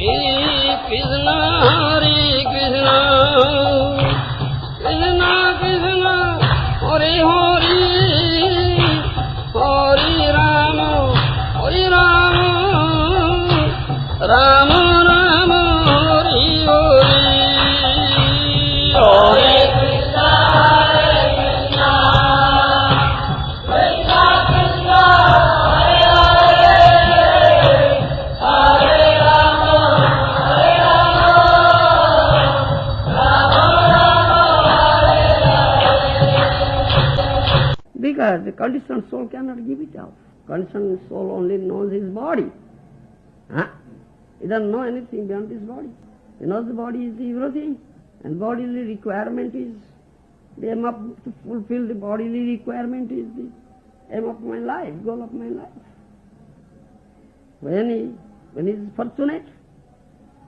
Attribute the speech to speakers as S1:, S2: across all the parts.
S1: Krishna, Hare Krishna, Krishna Krishna, Hare Hare, Hare Rama, Hare Rama, Rama Rama, Hare Hare. Hare Krishna, Hare Krishna, Krishna Krishna, Hare Hare, Hare Rama, Hare Rama, Rama Rama, Hare Hare. Because the conditioned soul cannot give it up. Conditioned soul only knows his body. Huh? He doesn't know anything beyond his body. He knows the body is everything. And bodily requirement is the aim of, to fulfill the bodily requirement is the aim of my life, goal of my life. When he is fortunate,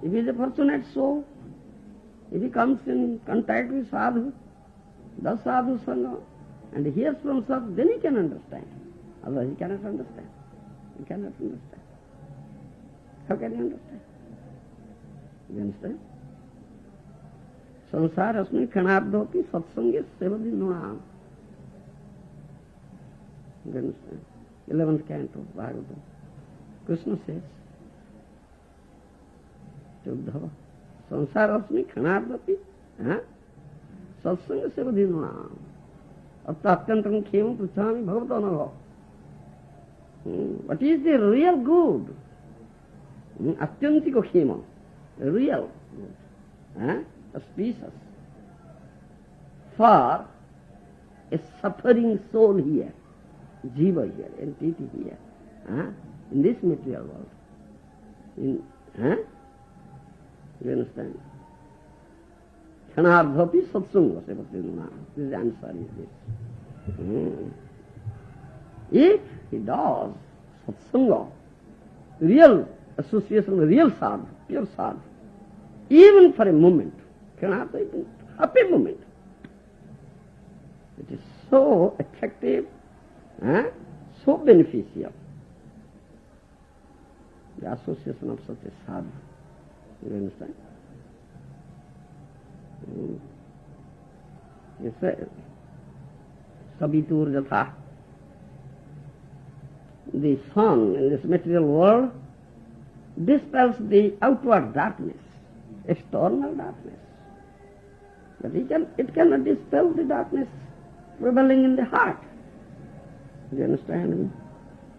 S1: if he is a fortunate soul, if he comes in contact with sadhu, does SADHU-SANGA, and hears from sadhu, then he can understand. Otherwise he cannot understand. He cannot understand. How can he understand? You understand? Sansarasmi khanabdopi satsange sevadi nunam. You understand? 11th canto, Bhagavatam. Krishna says to Uddhava, Sansarasmi khanabdopi satsange sevadi nunam. Atta atyantam khema pruchami bhagavata anava. What is the real good? Atyantiko khema, real good. Auspicious for a suffering soul here, jiva here, entity here, in this material world. You understand? Khanardhapi satsanga sevatinuna. This answer is this. If he does satsanga, real association, real sadhu, pure sadhu, even for a moment, cannot even happy moment. It is so attractive, so beneficial. The association of such a sadhu. You understand? You say, Sabitur Jatha. The sun in this material world dispels the outward darkness, external darkness. But it cannot dispel the darkness prevailing in the heart. Do you understand me?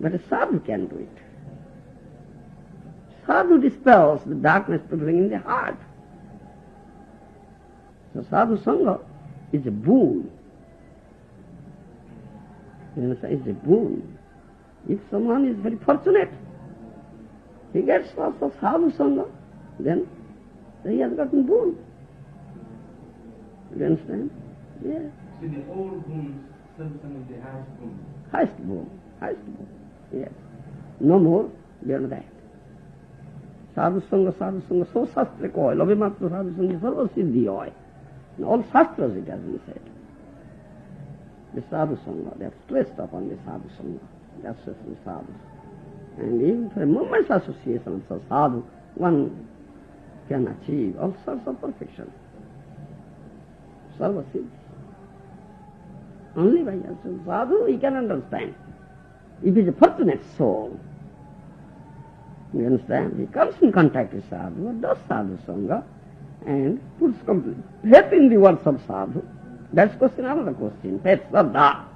S1: But a sadhu can do it. Sadhu dispels the darkness prevailing in the heart. So SADHU-SANGA is a boon. You understand? It's a boon. If someone is very fortunate, he gets lots of SADHU-SANGA, then he has gotten boon. You understand? Yeah.
S2: So the old boons, SADHU-SANGA is the highest boon.
S1: Highest boon. Highest boon. Yes. No more beyond that. SADHU-SANGA, so shastra ko, labhimatma SADHU-SANGA, sarva siddhi hoy. In all shastras it has been said. The SADHU-SANGA, they have stressed upon the SADHU-SANGA, the association of sadhu. And even for a moment's association of sadhu, one can achieve all sorts of perfection. Sarva siddhi. Only by association of sadhu he can understand. If he is a fortunate soul, you understand, he comes in contact with sadhu, does SADHU-SANGA, and puts complete faith in the words of sadhu. That's question, another question. Faith, Shraddha.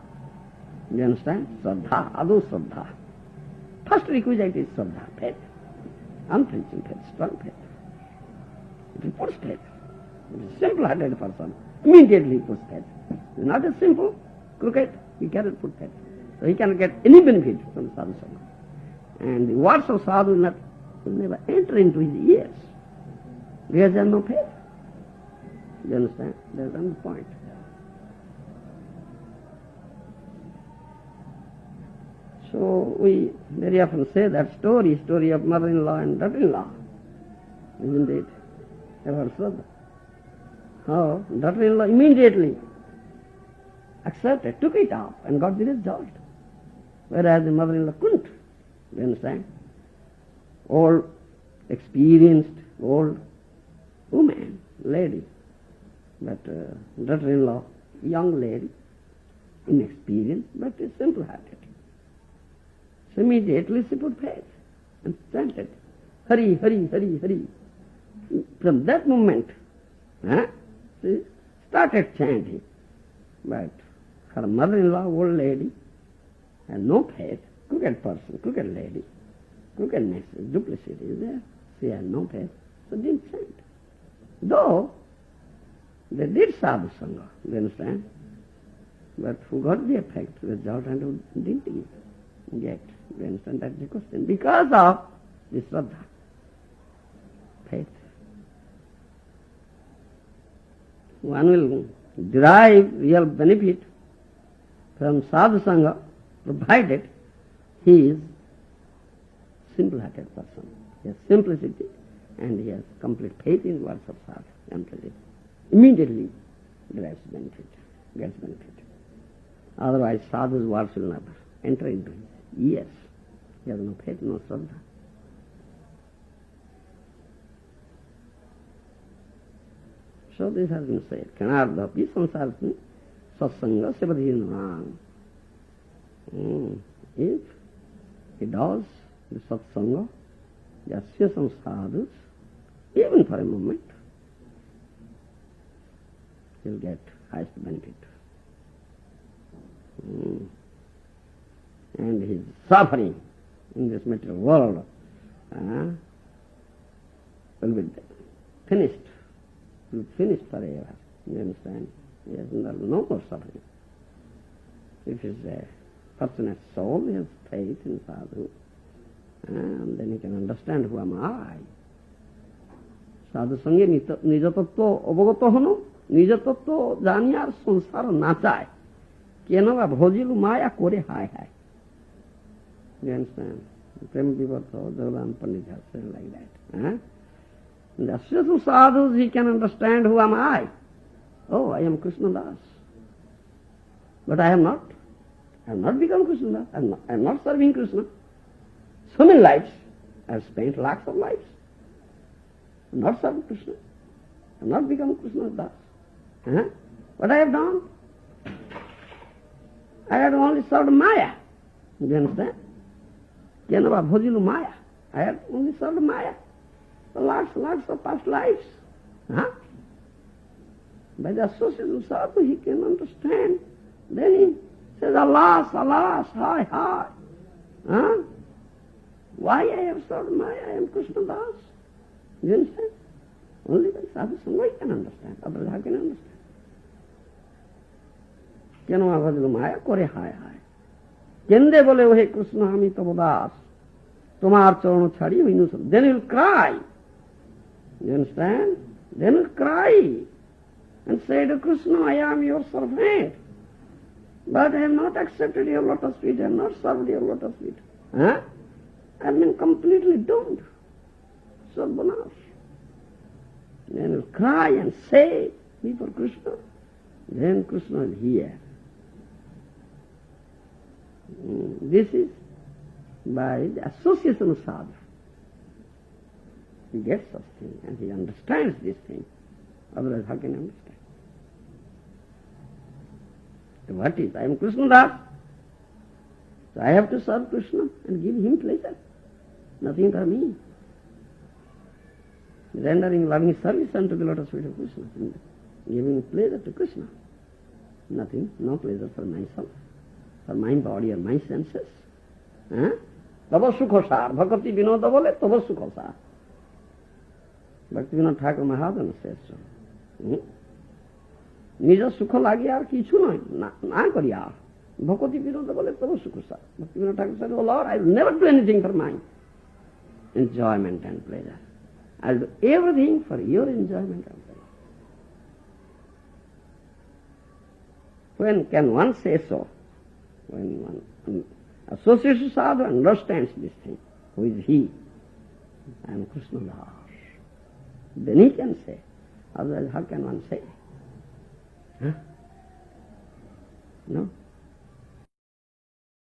S1: You understand? Shraddha, Adu Shraddha. First requisite is Shraddha, faith. Unflinching faith, strong faith. If he puts faith, if he is a simple-hearted person, immediately he puts faith. If he is not a simple, crooked, he cannot put faith. So he cannot get any benefit from SADHU-SANGA. And the words of sadhu will never enter into his ears. Because there is no faith. You understand? That is the point. So we very often say that story of mother-in-law and daughter-in-law. Isn't it? Ever said that? How daughter-in-law immediately accepted, took it up and got the result. Whereas the mother-in-law couldn't. You understand? Old experienced old woman, lady, but daughter-in-law, young lady, inexperienced, but simple-hearted. So immediately she put faith and chanted, Hari, Hari, Hari, Hari. From that moment, she started chanting. But her mother-in-law, old lady, had no faith, crooked person, crooked lady, crookedness, duplicity is there. She had no faith, so didn't chant. Though they did sadhu-sanga, you understand? But who got the effect, result, and who didn't get? You understand? That's the question. Because of the Shraddha, faith. One will derive real benefit from sadhu-sanga, provided he is simple-hearted person. He has simplicity and he has complete faith in words of sadhu. Immediately derives benefit, gets benefit. Otherwise, sadhu's words will never enter into his ears. He has no faith, no shraddha. So this has been said. Kanardhapi samsarasmi satsanga sevadhinam. If he does the satsanga, jasya samsadhus, even for a moment, he will get highest benefit. And his suffering in this material world will be finished. Will be finished forever. You understand? He has no more suffering. If he is a fortunate soul, he has faith in sadhu, and then he can understand who am I. Sadhu sange nija tattva avagato hono, nija tattva janiyar sansara na chaye. Kenava bhojilu maya kore hai hai. You understand? Prem Vivarta, Jagadan Pandit has said like that. The Asyasu sadhus, he can understand who am I. Oh, I am Krishna Das. But I have not become Krishna Das. I am not serving Krishna. So many lives, I have spent lakhs of lives. I have not served Krishna. I have not become Krishna Das. What I have done? I had only served Maya. Do you understand? Kenava bhojilu Maya. I had only served Maya. For lots of past lives. By the association of sadhu, he can understand. Then he says, alas, alas, hi, hi. Why I have served Maya? I am Krishna Das. Do you understand? Only by sadhu sangha he can understand. Otherwise, how can he understand? Kenava bhojilu Maya kore hai hai. Kende bole oh he Krishna ami tabo das. Tomar charano chhadi hoinu sab. Then he will cry. You understand? Then he will cry and say to Krishna, I am your servant. But I have not accepted your lotus feet. I have not served your lotus feet. I have been completely doomed. Sarvanas. Then he will cry and say before Krishna. Then Krishna will hear. This is by the association of sadhu. He gets such thing and he understands this thing. Otherwise, how can he understand? So what is? I am Krishna Das. So I have to serve Krishna and give him pleasure. Nothing for me. Rendering loving service unto the lotus feet of Krishna. Giving pleasure to Krishna. Nothing, no pleasure for myself, for my body or my senses. Tava sukhosar, bhakti vinoda bole, tava sukhosar. Bhakti Vinod Thakur Mahārāj says so. Nija sukha lagi ar kichu nahi, na kari ar. Bhakti vinoda bole, tava sukhosar. Bhakti Vinod Thakur said, oh Lord, I will never do anything for my enjoyment and pleasure. I will do everything for your enjoyment and pleasure. When can one say so? When one associates sadhu understands this thing. Who is he? I am Krishna Das. Then he can say. Otherwise, how can one say? No?